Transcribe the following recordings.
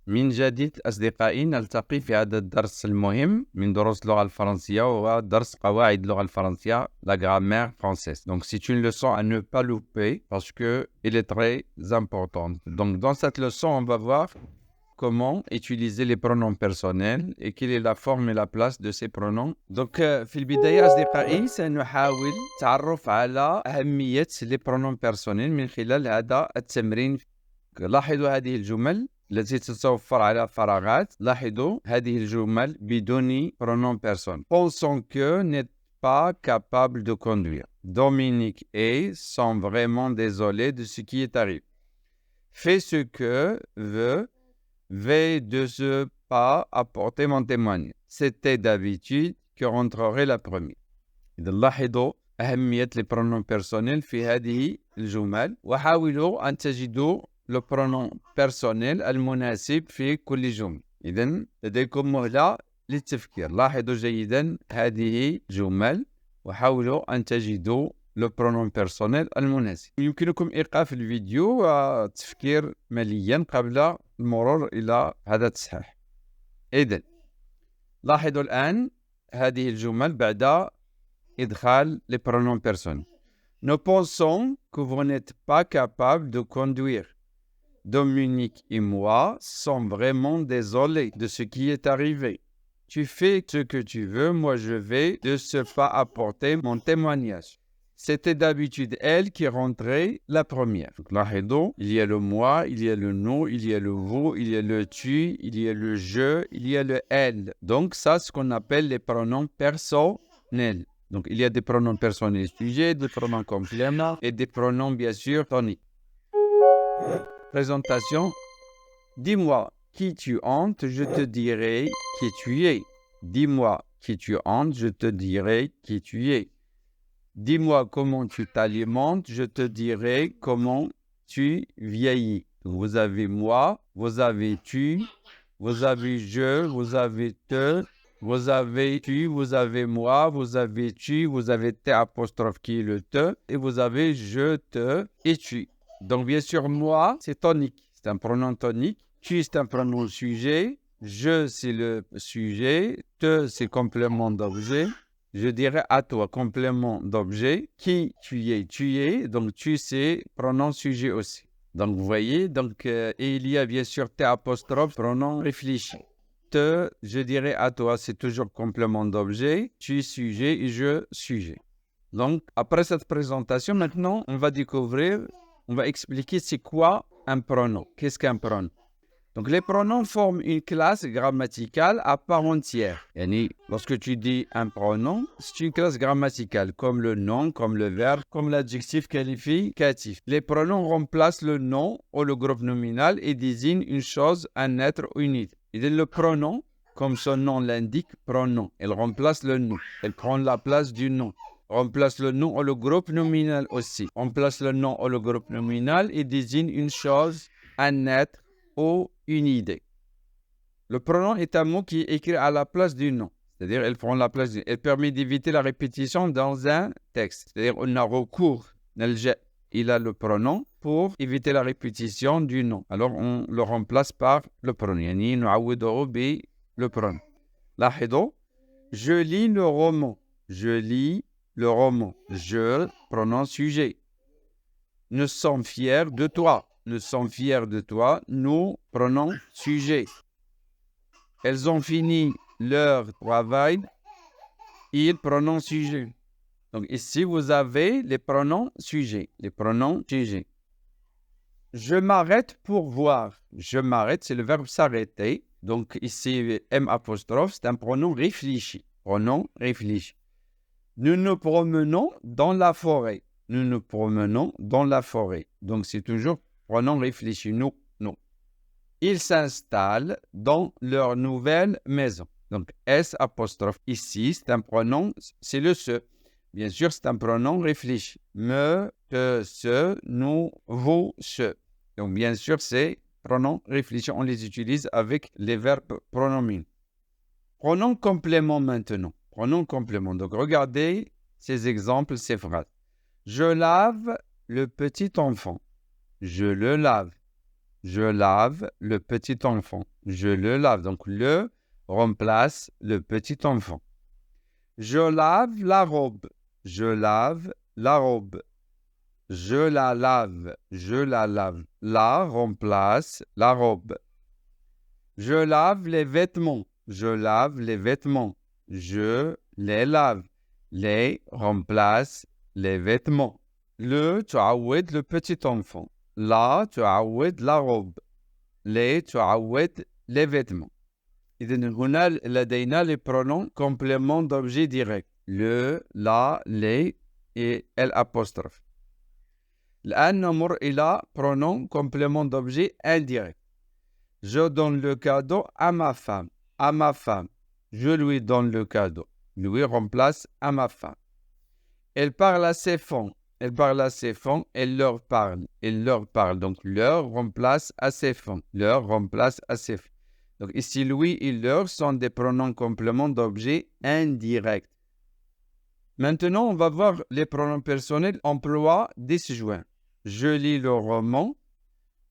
من جديد أصدقائي، نلتقي في هذا الدرس المهم من دروس اللغة الفرنسية، وهو درس قواعد اللغة الفرنسية la grammaire française. Donc c'est une leçon à ne pas louper parce que elle est très importante. Donc dans cette leçon, on va voir comment utiliser les pronoms personnels et quelle est la forme et la place de ces pronoms. Donc في البداية أصدقائي سنحاول التعرف على أهمية les pronoms personnels من خلال هذا التمرين. لاحظوا هذه الجمل التي تتوفر على فراغات. لاحظوا هذه الجمل بدون pronom personnel. Pensons que n'est pas capable de conduire. Dominique et sont vraiment désolés de ce qui est arrivé. Fais ce que veut, veille de ce pas apporter mon témoignage. C'était d'habitude que rentrerait la première. إذا لاحظوا أهمية les pronoms personnels في هذه الجمل، وحاولوا أن تجدوا le pronom personnel المناسب في كل جملة. إذن لديكم مهلة للتفكير. لاحظوا جيدا هذه الجمل وحاولوا أن تجدوا le pronom personnel المناسب. يمكنكم إيقاف الفيديو والتفكير مليا قبل المرور إلى هذا التصحيح. إذن لاحظوا الآن هذه الجمل بعد إدخال les pronoms personnels. Nous pensons que vous n'êtes pas capable de conduire. Dominique et moi sommes vraiment désolés de ce qui est arrivé. Tu fais ce que tu veux, moi je vais de ce pas apporter mon témoignage. C'était d'habitude elle qui rentrait la première. Donc, لاحظوا, il y a le moi, il y a le nous, il y a le vous, il y a le tu, il y a le je, il y a le elle. Donc ça, c'est ce qu'on appelle les pronoms personnels. Donc il y a des pronoms personnels sujets, des pronoms compléments et des pronoms bien sûr toniques. Présentation. Dis-moi qui tu hantes, je te dirai qui tu es. Dis-moi qui tu hantes, je te dirai qui tu es. Dis-moi comment tu t'alimentes, je te dirai comment tu vieillis. Donc, vous avez moi, vous avez tu, vous avez je, vous avez te, vous avez tu, vous avez moi, vous avez tu, vous avez t apostrophe qui est le te, et vous avez je, te et tu. Donc, bien sûr, moi, c'est tonique. C'est un pronom tonique. Tu, c'est un pronom sujet. Je, c'est le sujet. Te, c'est complément d'objet. Je dirais à toi, complément d'objet. Qui tu es. Donc, tu, c'est pronom sujet aussi. Donc, vous voyez, donc, et il y a bien sûr T apostrophe, pronom réfléchi. Te, je dirais à toi, c'est toujours complément d'objet. Tu, sujet, et je, sujet. Donc, après cette présentation, maintenant, on va découvrir, on va expliquer c'est quoi un pronom. Qu'est-ce qu'un pronom? Donc, les pronoms forment une classe grammaticale à part entière. Yani, lorsque tu dis un pronom, c'est une classe grammaticale, comme le nom, comme le verbe, comme l'adjectif qualificatif. Les pronoms remplacent le nom ou le groupe nominal et désignent une chose, un être ou une idée. Et le pronom, comme son nom l'indique, pronom. Elle remplace le nom. Elle prend la place du nom. Remplace le nom ou le groupe nominal aussi. Remplace le nom ou le groupe nominal et désigne une chose, un être ou une idée. Le pronom est un mot qui est écrit à la place du nom. C'est-à-dire, elle prend la place elle permet d'éviter la répétition dans un texte. C'est-à-dire, on a recours, il a le pronom pour éviter la répétition du nom. Alors, on le remplace par le pronom. يعني نعوضه le pronom. لاحظوا, je lis le roman. Je lis le roman. Je, pronom sujet. Nous sommes fiers de toi. Nous sommes fiers de toi. Nous, pronom sujet. Elles ont fini leur travail. Ils, pronom sujet. Donc ici, vous avez les pronoms sujets. Les pronoms sujets. Je m'arrête pour voir. Je m'arrête, c'est le verbe s'arrêter. Donc ici, M apostrophe, c'est un pronom réfléchi. Pronom réfléchi. Nous nous promenons dans la forêt. Nous nous promenons dans la forêt. Donc, c'est toujours pronom réfléchi. Nous. Ils s'installent dans leur nouvelle maison. Donc, S apostrophe. Ici, c'est un pronom, c'est le se. Bien sûr, c'est un pronom réfléchi. Me, te, se, nous, vous, se. Donc, bien sûr, c'est pronom réfléchi. On les utilise avec les verbes pronominaux. Pronom complément maintenant. Pronom complément. Donc, regardez ces exemples, ces phrases. Je lave le petit enfant. Je le lave. Je lave le petit enfant. je le lave. Donc, le remplace le petit enfant. Je lave la robe, je lave la robe. Je la lave, je la lave. La remplace la robe. Je lave les vêtements, je lave les vêtements. Je les lave. Les remplace les vêtements. Le تعود le petit enfant. La تعود la robe. Les تعود les vêtements. إذن هنا لدينا les pronoms compléments d'objet direct. Le, la, les et l'apostrophe. الآن نمر إلى pronom complément d'objet indirect. Je donne le cadeau à ma femme. À ma femme. Je lui donne le cadeau. Lui remplace à ma femme. Elle parle à ses femmes. Elle parle à ses femmes. Elle leur parle. Elle leur parle. Donc, leur remplace à ses femmes. Leur remplace à ses femmes. Donc, ici, lui et leur sont des pronoms compléments d'objet indirects. Maintenant, on va voir les pronoms personnels emploi disjoints. Je lis le roman.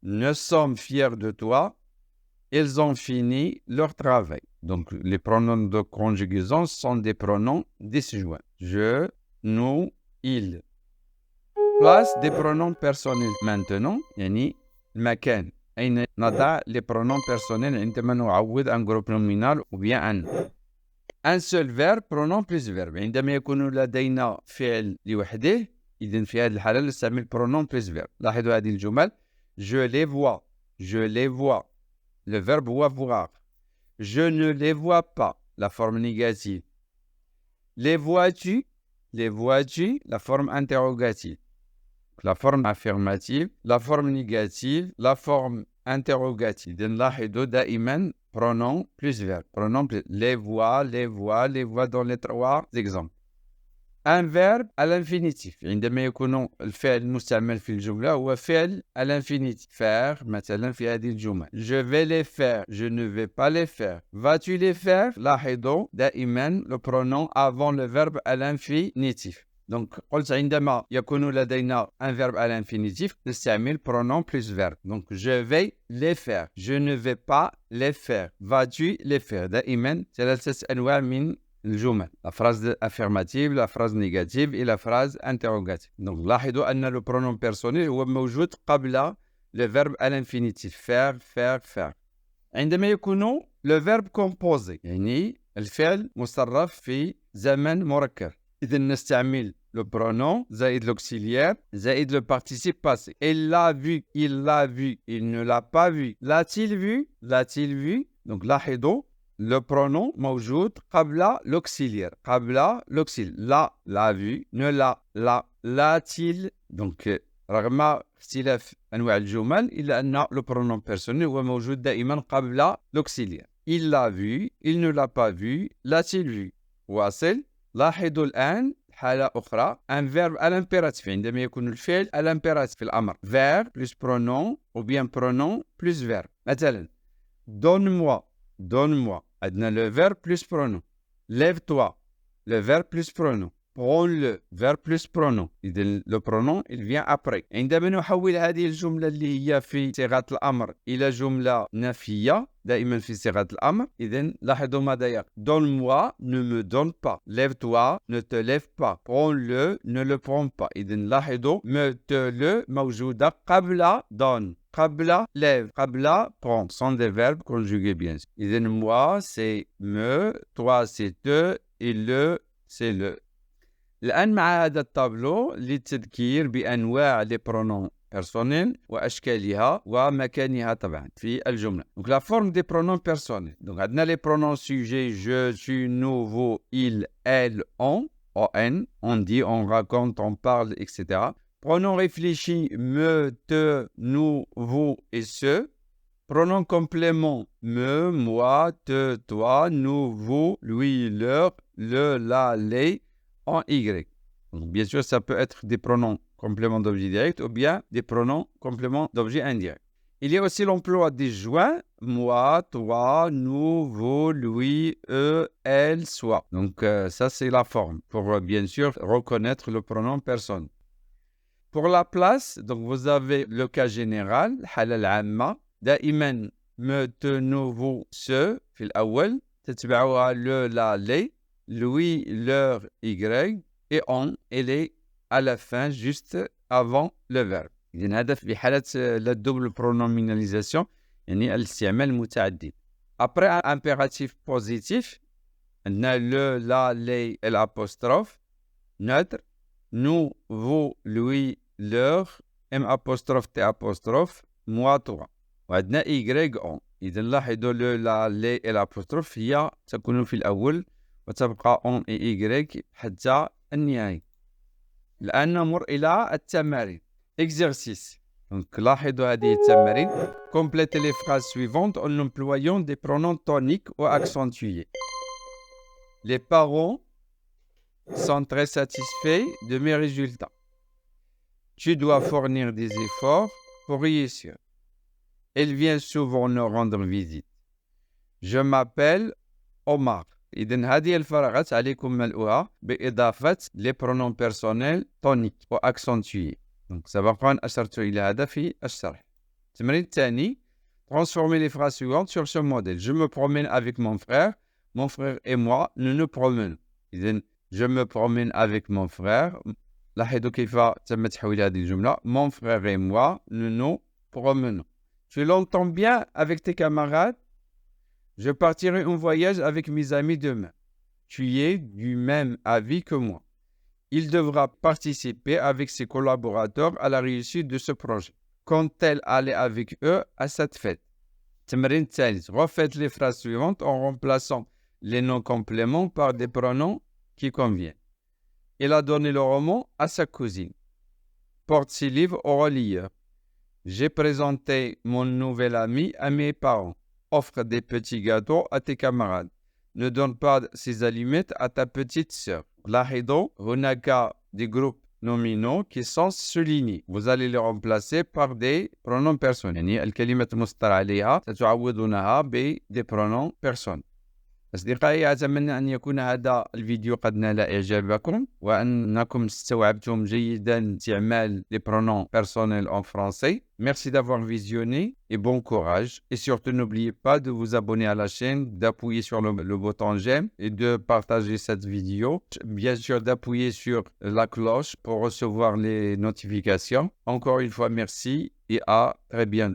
Nous sommes fiers de toi. Ils ont fini leur travail. Donc, les pronoms de conjugaison sont des pronoms disjoints. Je, nous, il. Place des pronoms personnels maintenant. يعني المكان. أين نضع les pronoms personnels عندما نعوض عن groupe nominal ou bien عن un seul verbe pronom plus verbe. عندما يكون لدينا فعل لوحده إذن في هذه الحالة نستعمل pronom plus verbe. لاحظوا هذه الجمل. Je les vois. Je les vois. Le verbe voir. Je ne les vois pas. La forme négative. Les vois-tu? Les vois-tu? La forme interrogative. La forme affirmative. La forme négative. La forme interrogative. نلاحظوا دائما pronom plus verbe. Pronom plus. Les vois, les vois, les vois dans les trois exemples. Un verbe à l'infinitif. عندما يكون الفعل المستعمل في الجملة هو فعل à l'infinitif. Faire مثلا في هذه الجمل. Je vais les faire. Je ne vais pas les faire. Vas-tu les faire? لاحظوا دائما le pronom avant le verbe à l'infinitif. Donc قلت عندما يكون لدينا un verbe à l'infinitif نستعمل pronom plus verbe. Donc je vais les faire. Je ne vais pas les faire. Vas-tu les faire? دائما ثلاثة أنواع من الجمل. La phrase affirmative, la phrase négative et la phrase interrogative. Donc لاحظوا أن le pronom personnel هو موجود قبل le verbe à l'infinitif. Faire, faire, faire. عندما يكون le verbe composé يعني الفعل مصرف في زمن مركب. إذا نستعمل le pronom زائد l'auxiliaire زائد le participe passé. Elle l'a vu, il l'a vu, il ne l'a pas vu. L'a-t-il vu? L'a-t-il vu? Donc لاحظوا le pronom موجود قبل l'auxiliaire. قبل l'auxiliaire. لا l'a vu, ne l'a l'a-t-il. Donc رغم اختلاف أنواع الجمل إلا أن le pronom personnel هو موجود دائما قبل l'auxiliaire. Il l'a vu, il ne l'a pas vu, l'a-t-il vu. واصل. لاحظوا الآن حالة أخرى un verbe à l'impératif عندما يكون الفعل à l'impératif في الأمر. Verbe plus pronom ou bien pronom plus verbe. مثلا donne-moi. Donne-moi. عندنا le verbe plus pronom. Lève-toi. Le verbe plus pronom. Prends-le. Verbe plus pronom. إذن le pronom il vient après. عندما نحول هذه الجملة اللي هي في صيغة الأمر إلى جملة نفية دائما في صيغة الأمر. إذن لاحظوا ماذا يقول. Donne-moi, ne me donne pas. Lève-toi, ne te lève pas. Prends-le, ne le prends pas. إذن لاحظوا me te le موجودة قبل donne. قبل lève, قبل prend sont des verbes conjugués bien sûr. إذن moi c'est me, toi c'est te et le c'est le. الآن مع هذا التابلو للتذكير بأنواع les pronoms personnels وأشكالها ومكانها طبعا في الجملة. Donc la forme des pronoms personnels. Donc عندنا les pronoms sujets je, tu, nous, vous, il, elle, on, on dit, on raconte, on parle, etc. Pronoms réfléchis me, te, nous, vous et ce. Pronoms compléments me, moi, te, toi, nous, vous, lui, leur, le, la, les. En Y. Donc, bien sûr, ça peut être des pronoms compléments d'objet direct ou bien des pronoms compléments d'objet indirect. Il y a aussi l'emploi disjoint moi, toi, nous, vous, lui, eux, elle, soi. Donc, ça, c'est la forme pour bien sûr reconnaître le pronom personne. Pour la place, donc vous avez le cas général, الحالة العامة. دائما maintenant, ce في الأول تتبعها le, la, les, lui, leur, y et on, elle est à la fin juste avant le verbe. إذن هذا في حالة la double pronominalisation يعني الاستعمال المتعدد. Après un impératif positif عندنا le, la, les et l'apostrophe neutre nous, vous, lui, leur M apostrophe T apostrophe moi, toi. وعندنا Y on. إذا لاحظوا le, la, les et l'apostrophe هي تكون في الأول وتبقى on et Y حتى النهاية. الآن نمر إلى التمارين. Exercice. Donc لاحظوا هذه التمارين. Complétez les phrases suivantes en employant des pronoms toniques ou accentués. Les parents sont très satisfaits de mes résultats. Tu dois fournir des efforts pour réussir. Elle vient souvent nous rendre visite. Je m'appelle Omar. إذن هذه الفراغات عليكم ملؤها بإضافة les pronoms personnels toniques و accentués. Donc سبقا أشرت إلى هذا في الشرح. التمرين الثاني. Transformez les phrases suivantes sur ce modèle. Je me promène avec mon frère et moi nous nous promenons. إذن je me promène avec mon frère. لاحظوا كيف تم تحويل هذه الجملة. Mon frère et moi nous nous promenons. Tu l'entends bien avec tes camarades? Je partirai en voyage avec mes amis demain. Tu es du même avis que moi. Il devra participer avec ses collaborateurs à la réussite de ce projet. Compte-t-elle aller avec eux à cette fête? تمرين الثالث. Refaites les phrases suivantes en remplaçant les noms compléments par des pronoms qui conviennent. Il a donné le roman à sa cousine. Porte ses livres au relieur. J'ai présenté mon nouvel ami à mes parents. Offre des petits gâteaux à tes camarades. Ne donne pas ces allumettes à ta petite sœur. لاحظوا هناك des groupes nominaux qui sont soulignés. Vous allez les remplacer par des pronoms personnels. يعني الكلمة المسطر عليها ستعوضونها des pronoms personnels. أصدقائي أتمنى أن يكون هذا الفيديو قد نال إعجابكم وأنكم استوعبتم جيدا استعمال les pronoms personnels en français. Merci d'avoir visionné et bon courage. Et surtout n'oubliez pas de vous abonner à la chaîne, d'appuyer sur le bouton j'aime et de partager cette vidéo. Bien sûr d'appuyer sur la cloche pour recevoir les notifications. Encore une fois merci et à très bientôt.